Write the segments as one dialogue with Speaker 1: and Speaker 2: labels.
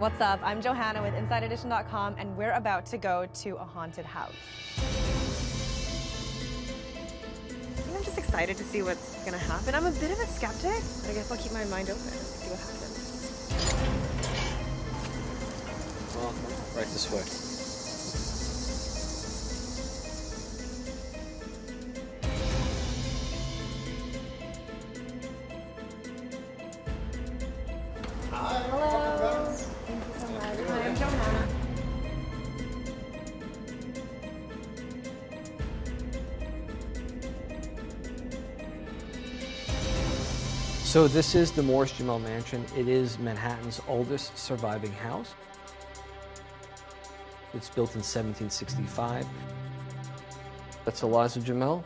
Speaker 1: What's up? I'm Johanna with InsideEdition.com, and we're about to go to a haunted house. I'm just excited to see what's going to happen. I'm a bit of a skeptic, but I guess I'll keep my mind open and see what happens.
Speaker 2: Well, right this way.
Speaker 1: Hello. Thank you so much. Hi, I'm Johanna.
Speaker 2: So this is the Morris-Jumel Mansion. It is Manhattan's oldest surviving house. It's built in 1765. That's Eliza Jumel.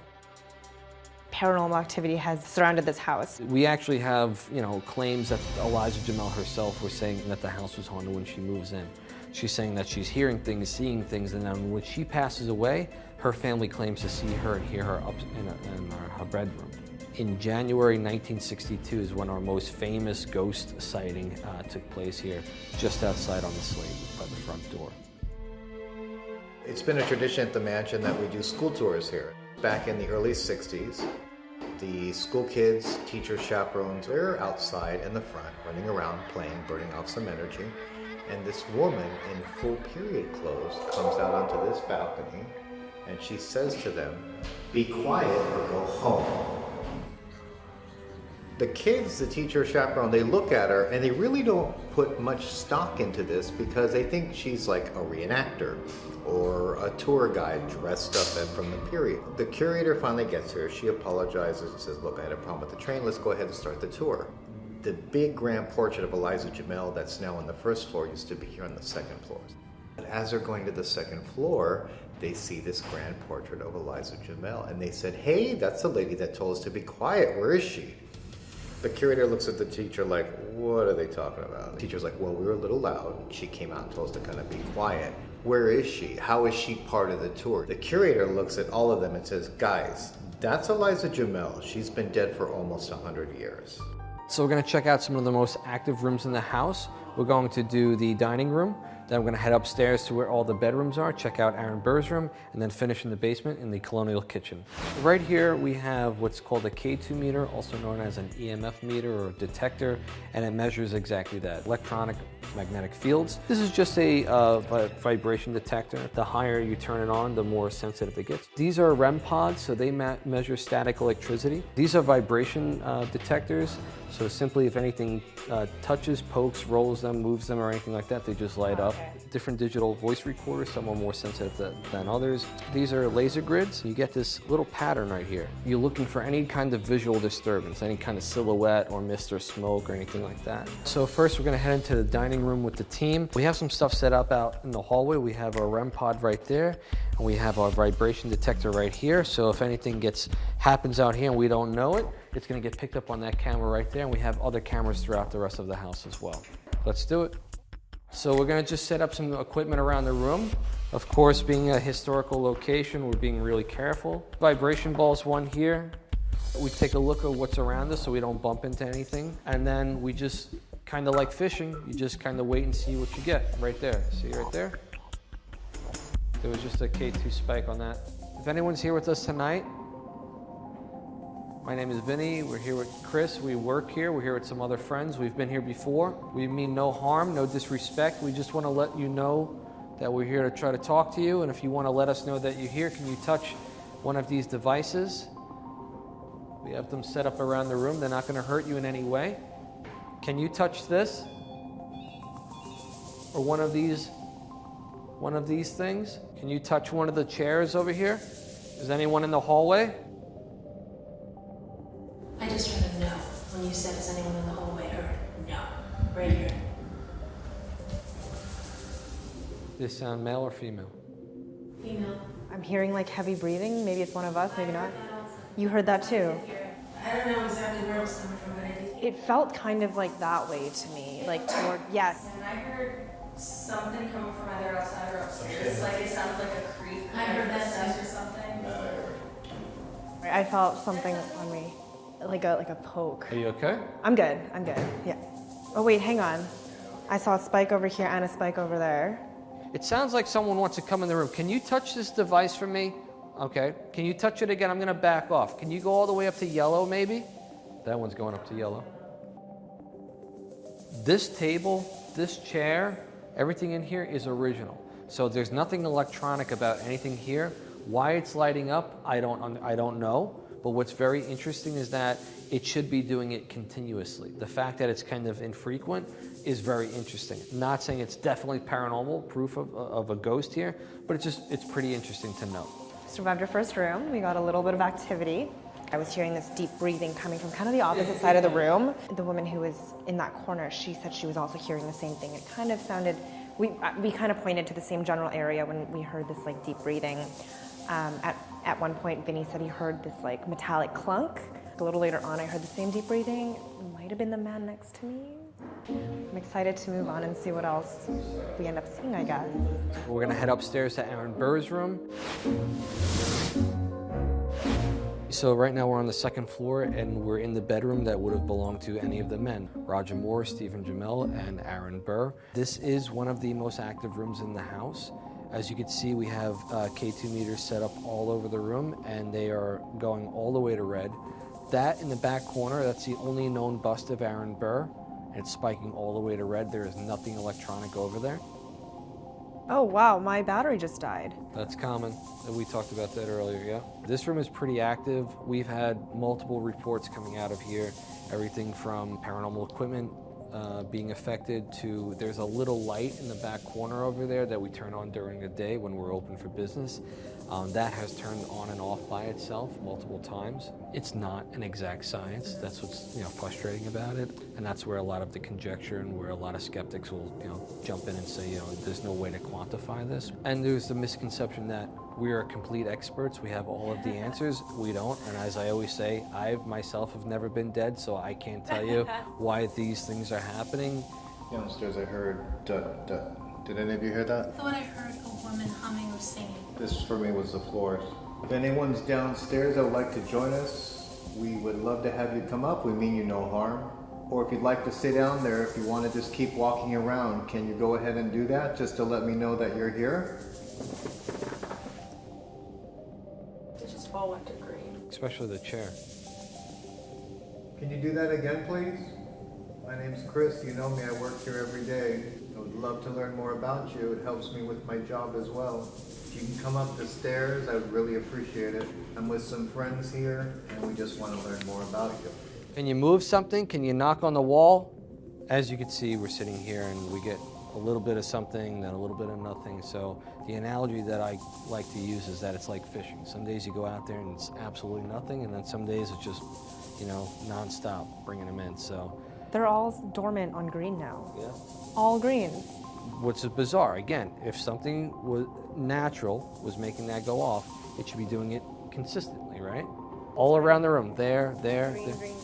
Speaker 1: Paranormal activity has surrounded this house.
Speaker 2: We actually have, claims that Eliza Jumel herself was saying that the house was haunted when she moves in. She's saying that she's hearing things, seeing things, and then when she passes away, her family claims to see her and hear her up in her bedroom. In January 1962 is when our most famous ghost sighting took place here, just outside on the slate by the front door.
Speaker 3: It's been a tradition at the mansion that we do school tours here. Back in the early 60s, the school kids, teachers, chaperones, they're outside in the front, running around, playing, burning off some energy. And this woman in full period clothes comes out onto this balcony and she says to them, "Be quiet or go home." The kids, the teacher, chaperone, they look at her and they really don't put much stock into this because they think she's like a reenactor or a tour guide dressed up and from the period. The curator finally gets her. She apologizes and says, "Look, I had a problem with the train. Let's go ahead and start the tour." The big grand portrait of Eliza Jumel that's now on the first floor used to be here on the second floor. And as they're going to the second floor, they see this grand portrait of Eliza Jumel and they said, "Hey, that's the lady that told us to be quiet. Where is she?" The curator looks at the teacher like, "What are they talking about?" The teacher's like, "Well, we were a little loud. She came out and told us to kind of be quiet. Where is she? How is she part of the tour?" The curator looks at all of them and says, "Guys, that's Eliza Jumel. She's been dead for almost 100 years.
Speaker 2: So we're going to check out some of the most active rooms in the house. We're going to do the dining room. Then we're going to head upstairs to where all the bedrooms are, check out Aaron Burr's room, and then finish in the basement in the Colonial kitchen. Right here we have what's called a K2 meter, also known as an EMF meter or detector, and it measures exactly that, electronic magnetic fields. This is just a vibration detector. The higher you turn it on, the more sensitive it gets. These are REM pods, so they measure static electricity. These are vibration detectors, so simply if anything touches, pokes, rolls them, moves them, or anything like that, they just light up. Different digital voice recorders, some are more sensitive than others. These are laser grids. You get this little pattern right here. You're looking for any kind of visual disturbance, any kind of silhouette or mist or smoke or anything like that. So first we're going to head into the dining room with the team. We have some stuff set up out in the hallway. We have our REM pod right there, and we have our vibration detector right here. So if anything happens out here and we don't know it, it's going to get picked up on that camera right there, and we have other cameras throughout the rest of the house as well. Let's do it. So we're going to just set up some equipment around the room. Of course, being a historical location, we're being really careful. Vibration balls, one here. We take a look at what's around us so we don't bump into anything. And then we just kind of like fishing. You just kind of wait and see what you get right there. See right there? There was just a K2 spike on that. If anyone's here with us tonight, my name is Vinny. We're here with Chris. We work here. We're here with some other friends. We've been here before. We mean no harm, no disrespect. We just want to let you know that we're here to try to talk to you. And if you want to let us know that you're here, can you touch one of these devices? We have them set up around the room. They're not going to hurt you in any way. Can you touch this? Or one of these things? Can you touch one of the chairs over here? Is anyone in the hallway?
Speaker 4: I just heard a no when you said, "Is anyone in the hallway?" I heard no, right here.
Speaker 2: This sound male or female?
Speaker 4: Female.
Speaker 1: I'm hearing like heavy breathing. Maybe it's one of us, maybe not. You heard that too?
Speaker 4: I don't know exactly where it was coming from, but I did.
Speaker 1: It felt kind of like that way to me, like toward, yes.
Speaker 5: And I heard something coming from either outside or upstairs. Like it sounded like a creak.
Speaker 4: I heard that
Speaker 5: or something.
Speaker 1: I felt something on me, like a poke.
Speaker 2: Are you okay?
Speaker 1: I'm good, yeah. Oh wait, hang on. I saw a spike over here and a spike over there.
Speaker 2: It sounds like someone wants to come in the room. Can you touch this device for me? Okay. Can you touch it again? I'm going to back off. Can you go all the way up to yellow, maybe? That one's going up to yellow. This table, this chair, everything in here is original. So there's nothing electronic about anything here. Why it's lighting up, I don't know. But what's very interesting is that it should be doing it continuously. The fact that it's kind of infrequent is very interesting. Not saying it's definitely paranormal proof of a ghost here, but it's pretty interesting to know.
Speaker 1: Survived our first room. We got a little bit of activity. I was hearing this deep breathing coming from kind of the opposite side of the room. The woman who was in that corner, she said she was also hearing the same thing. It kind of sounded, we kind of pointed to the same general area when we heard this like deep breathing. At one point, Vinny said he heard this like metallic clunk. A little later on, I heard the same deep breathing. It might have been the man next to me. I'm excited to move on and see what else we end up seeing, I guess.
Speaker 2: We're gonna head upstairs to Aaron Burr's room. So right now we're on the second floor and we're in the bedroom that would have belonged to any of the men. Roger Moore, Stephen Jamel, and Aaron Burr. This is one of the most active rooms in the house. As you can see, we have K2 meters set up all over the room and they are going all the way to red. That in the back corner, that's the only known bust of Aaron Burr. And it's spiking all the way to red. There is nothing electronic over there.
Speaker 1: Oh wow, my battery just died.
Speaker 2: That's common. We talked about that earlier, yeah? This room is pretty active. We've had multiple reports coming out of here. Everything from paranormal equipment being affected to there's a little light in the back corner over there that we turn on during the day when we're open for business. That has turned on and off by itself multiple times. It's not an exact science. That's what's frustrating about it, and that's where a lot of the conjecture and where a lot of skeptics will jump in and say there's no way to quantify this. And there's the misconception that we are complete experts. We have all of the answers. We don't. And as I always say, I myself have never been dead, so I can't tell you why these things are happening.
Speaker 3: Downstairs, I heard duck, duck. Did any of you hear that?
Speaker 4: I thought I heard a woman humming or singing.
Speaker 3: This for me was the floors. If anyone's downstairs that would like to join us, we would love to have you come up. We mean you no harm. Or if you'd like to sit down there, if you want to just keep walking around, can you go ahead and do that just to let me know that you're here?
Speaker 5: They just all went to green.
Speaker 2: Especially the chair.
Speaker 3: Can you do that again, please? My name's Chris. You know me. I work here every day. I would love to learn more about you. It helps me with my job as well. If you can come up the stairs, I would really appreciate it. I'm with some friends here, and we just want to learn more about you.
Speaker 2: Can you move something? Can you knock on the wall? As you can see, we're sitting here and we get a little bit of something, then a little bit of nothing. So the analogy that I like to use is that it's like fishing. Some days you go out there and it's absolutely nothing, and then some days it's just, nonstop bringing them in. So
Speaker 1: They're all dormant on green now.
Speaker 2: yeah.
Speaker 1: All greens.
Speaker 2: What's bizarre, again, if something was natural was making that go off, it should be doing it consistently, right? All around the room, there.
Speaker 1: Green.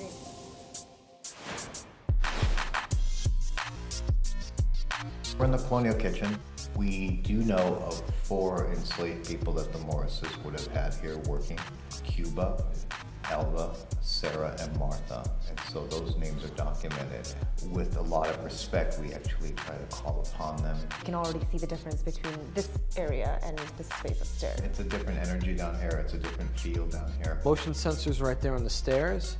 Speaker 3: We're in the Colonial kitchen. We do know of 4 enslaved people that the Morrises would have had here working. Cuba, Alva, Sarah, and Martha. And so those names are documented. With a lot of respect, we actually try to call upon them.
Speaker 1: You can already see the difference between this area and this space upstairs.
Speaker 3: It's a different energy down here. It's a different feel down here.
Speaker 2: Motion sensors right there on the stairs.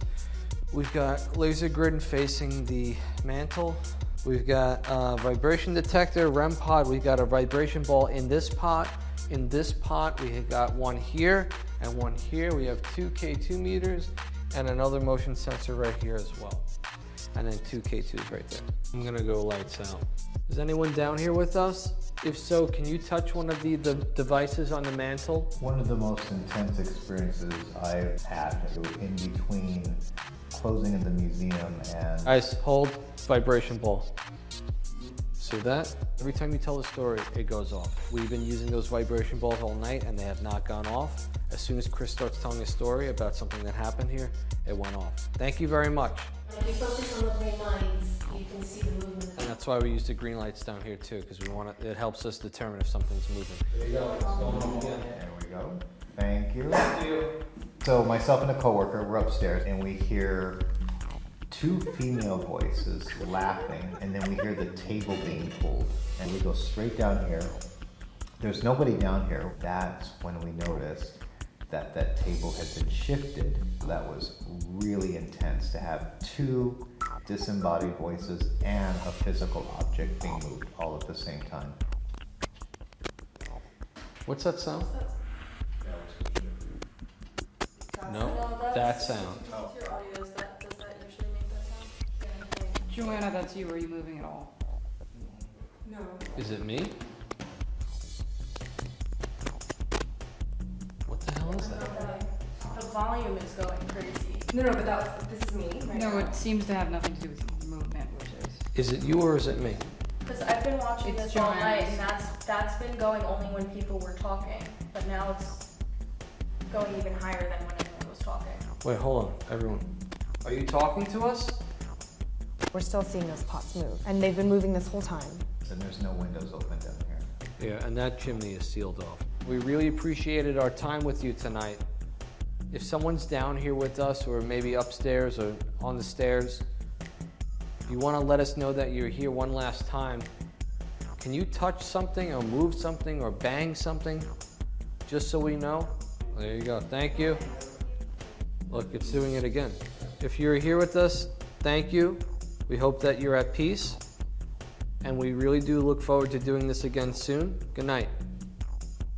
Speaker 2: We've got laser grid facing the mantle. We've got a vibration detector, REM pod. We've got a vibration ball in this pot. In this pot, we have got one here and one here. We have 2 K2 meters and another motion sensor right here as well. And then 2 K2s right there. I'm gonna go lights out. Is anyone down here with us? If so, can you touch one of the devices on the mantle?
Speaker 3: One of the most intense experiences I've had in between closing in the museum and...
Speaker 2: Guys, hold vibration ball. See that? Every time you tell a story, it goes off. We've been using those vibration balls all night and they have not gone off. As soon as Chris starts telling a story about something that happened here, it went off. Thank you very much.
Speaker 4: If you focus on the green lines, you can see the movement.
Speaker 2: And that's why we use the green lights down here too, because it helps us determine if something's moving.
Speaker 3: There you go. There we go. Thank you. So myself and a coworker, we're upstairs and we hear two female voices laughing, and then we hear the table being pulled, and we go straight down here. There's nobody down here. That's when we noticed that that table had been shifted. That was really intense to have two disembodied voices and a physical object being moved all at the same time.
Speaker 2: What's that sound? No, that sound.
Speaker 5: Your audio, does that usually make that sound?
Speaker 6: Joanna, that's you. Are you moving at all?
Speaker 5: No.
Speaker 2: Is it me? What the hell is that?
Speaker 5: The volume is going crazy.
Speaker 1: No, but this is me. Right
Speaker 6: No,
Speaker 1: now.
Speaker 6: it seems to have nothing to do with movement, which is.
Speaker 2: Is it you or is it me?
Speaker 5: Because I've been watching
Speaker 6: It's
Speaker 5: this all night,
Speaker 6: Joanna's.
Speaker 5: and that's been going only when people were talking. But now it's going even higher than when anyone was talking.
Speaker 2: Wait, hold on, everyone. Are you talking to us?
Speaker 1: We're still seeing those pots move, and they've been moving this whole time.
Speaker 3: And there's no windows open down here.
Speaker 2: Yeah, and that chimney is sealed off. We really appreciated our time with you tonight. If someone's down here with us, or maybe upstairs or on the stairs, you want to let us know that you're here one last time, can you touch something or move something or bang something, just so we know? There you go, thank you. Look, it's doing it again. If you're here with us, thank you. We hope that you're at peace, and we really do look forward to doing this again soon. Good night.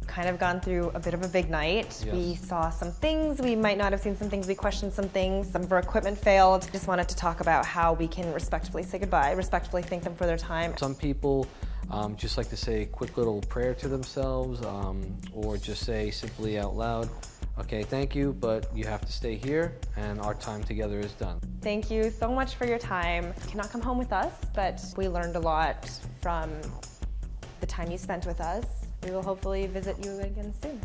Speaker 1: Kind of gone through a bit of a big night.
Speaker 2: Yes.
Speaker 1: We saw some things, we might not have seen some things, we questioned some things, some of our equipment failed. Just wanted to talk about how we can respectfully say goodbye, respectfully thank them for their time.
Speaker 2: Some people just like to say a quick little prayer to themselves, or just say simply out loud, okay, thank you, but you have to stay here, and our time together is done.
Speaker 1: Thank you so much for your time. You cannot come home with us, but we learned a lot from the time you spent with us. We will hopefully visit you again soon.